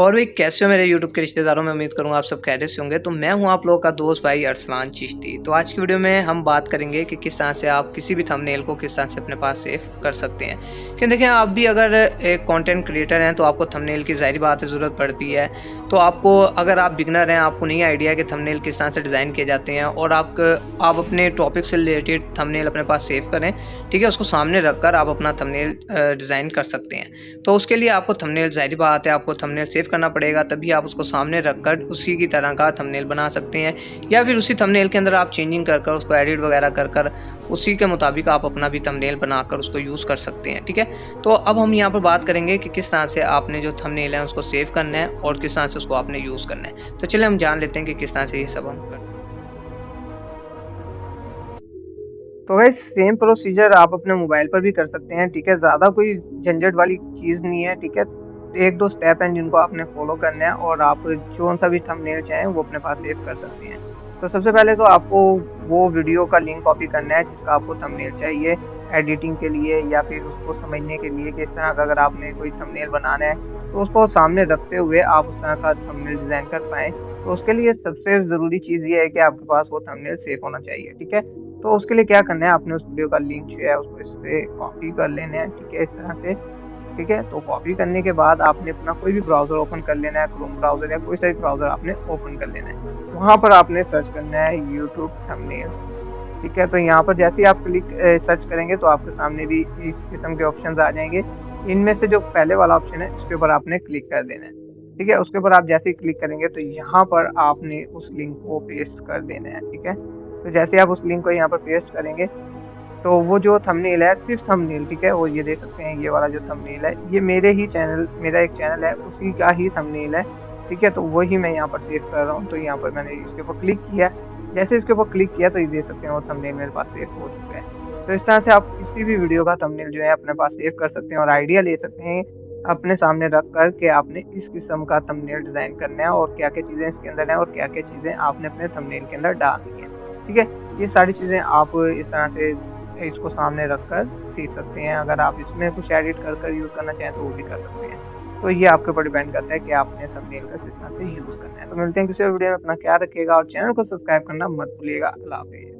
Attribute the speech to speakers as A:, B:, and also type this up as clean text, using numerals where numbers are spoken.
A: और भी कैसे हो मेरे यूट्यूब के रिश्तेदारों में, उम्मीद करूँगा आप सब खैरियत से होंगे। तो मैं हूँ आप लोगों का दोस्त भाई अरसलान चिश्ती। तो आज की वीडियो में हम बात करेंगे कि किस तरह से आप किसी भी थंबनेल को किस तरह से अपने पास सेव कर सकते हैं। क्योंकि देखिए, आप भी अगर एक कंटेंट क्रिएटर हैं तो आपको थंबनेल की ज़ाहिर बात है ज़रूरत पड़ती है। तो आपको, अगर आप बिगनर हैं, आपको नहीं आइडिया कि थंबनेल किस तरह से डिज़ाइन किए जाते हैं और आप अपने टॉपिक से रिलेटेड थंबनेल अपने पास सेव करें, ठीक है, उसको सामने रखकर आप अपना थंबनेल डिज़ाइन कर सकते हैं। तो उसके लिए आपको थंबनेल, ज़ाहिर बात है, आपको थंबनेल सेव करना पड़ेगा, तभी आप उसको सामने रखकर उसी की तरह का थंबनेल बना सकते हैं। या फिर उसी थंबनेल के अंदर आप चेंजिंग कर कर उसको एडिट वगैरह कर कर उसी के मुताबिक आप अपना भी थंबनेल बनाकर उसको यूज़ कर सकते हैं, ठीक है। तो अब हम यहाँ पर बात करेंगे कि किस तरह से आपने जो थंबनेल है उसको सेव करना है और किस तरह से उसको आपने यूज़ करना है। तो चलिए हम जान लेते हैं कि किस तरह से ये सब हम करते हैं। तो गाइस, सेम प्रोसीजर आप अपने मोबाइल पर भी कर सकते हैं, ठीक है। ज़्यादा कोई झंझट वाली चीज़ नहीं है, ठीक है। एक दो स्टेप हैं जिनको आपने फॉलो करना है और आप जो सा भी थंबनेल चाहें वो अपने पास सेव कर सकते हैं। तो सबसे पहले तो आपको वो वीडियो का लिंक कॉपी करना है जिसका आपको थंबनेल चाहिए एडिटिंग के लिए या फिर उसको समझने के लिए कि इस तरह का अगर आपने कोई थंबनेल बनाना है तो उसको सामने रखते हुए आप उस तरह का थंबनेल डिज़ाइन कर पाएँ। तो उसके लिए सबसे ज़रूरी चीज़ ये है कि आपके पास वो थंबनेल सेव होना चाहिए, ठीक है। तो उसके लिए क्या करना है, आपने उस वीडियो का लिंक जो है उसको इससे कॉपी कर लेना है, ठीक है, इस तरह से, ठीक है। तो कॉपी करने के बाद आपने अपना कोई भी ब्राउज़र ओपन कर लेना है, क्रोम ब्राउज़र या कोई सा भी ब्राउज़र आपने ओपन कर लेना है। वहाँ पर आपने सर्च करना है यूट्यूब थंबनेल, ठीक है। तो यहाँ पर जैसे ही आप सर्च करेंगे तो आपके सामने भी इस किस्म के ऑप्शंस आ जाएंगे। इनमें से जो पहले वाला ऑप्शन है उसके ऊपर आपने क्लिक कर देना है, ठीक है। उसके ऊपर आप जैसे ही क्लिक करेंगे तो यहाँ पर आपने उस लिंक को पेस्ट कर देना है, ठीक है। तो जैसे आप उस लिंक को यहाँ पर पेस्ट करेंगे तो वो जो थंबनेल है, सिर्फ थंबनेल, ठीक है, वो ये देख सकते हैं, ये वाला जो थंबनेल है ये मेरा एक चैनल है उसी का ही थंबनेल है, ठीक है। तो वही मैं यहाँ पर सेव कर रहा हूँ। तो यहाँ पर मैंने इसके ऊपर क्लिक किया, जैसे इसके ऊपर क्लिक किया तो ये देख सकते हैं वो थंबनेल मेरे पास सेव हो चुका है। तो इस तरह से आप किसी भी वीडियो का थंबनेल जो है अपने पास सेव कर सकते हैं और आइडिया ले सकते हैं अपने सामने रख कर के आपने इस किस्म का थंबनेल डिज़ाइन करना है और क्या-क्या चीज़ें इसके अंदर हैं और क्या-क्या चीज़ें आपने अपने थंबनेल के अंदर डालनी है, ठीक है। ये सारी चीज़ें आप इस तरह से इसको सामने रखकर सीख सकते हैं। अगर आप इसमें कुछ एडिट कर कर यूज़ करना चाहें तो वो भी कर सकते हैं। तो ये आपके ऊपर डिपेंड करता है कि आपने थंबनेल का किस तरह से यूज़ करना है। तो मिलते हैं किसी और वीडियो में, अपना ख्याल रखिएगा और चैनल को सब्सक्राइब करना मत भूलिएगा। अल्लाह हाफ़िज़।